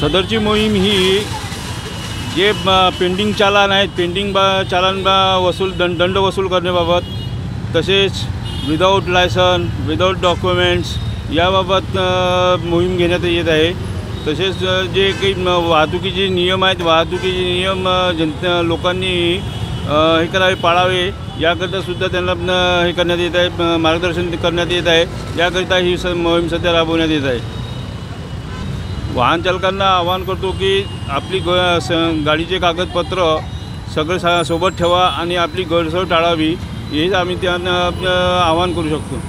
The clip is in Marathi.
सदरची मोहीम ही जे पेंडिंग चालान आहेत चालान दंड वसूल करण्याबाबत, तसेच विदाऊट लायसन, विदाऊट डॉक्युमेंट्स याबाबत मोहीम घेण्यात येत आहे। तसेच जे काही वाहतुकीचे नियम आहेत, वाहतुकीचे नियम लोकांनी हे करावे, पाळावे याकरिता सुद्धा त्यांना हे करण्यात येत आहे, मार्गदर्शन करण्यात येत आहे। याकरिता ही मोहीम सध्या राबवण्यात येत आहे। वाहन चालकांना आवाहन करतो की आपली गाडीचे कागदपत्र सगळे सोबत ठेवा आणि आपली गैरसोय टाळावी, हेच आम्ही त्यांना आवाहन करू शकतो।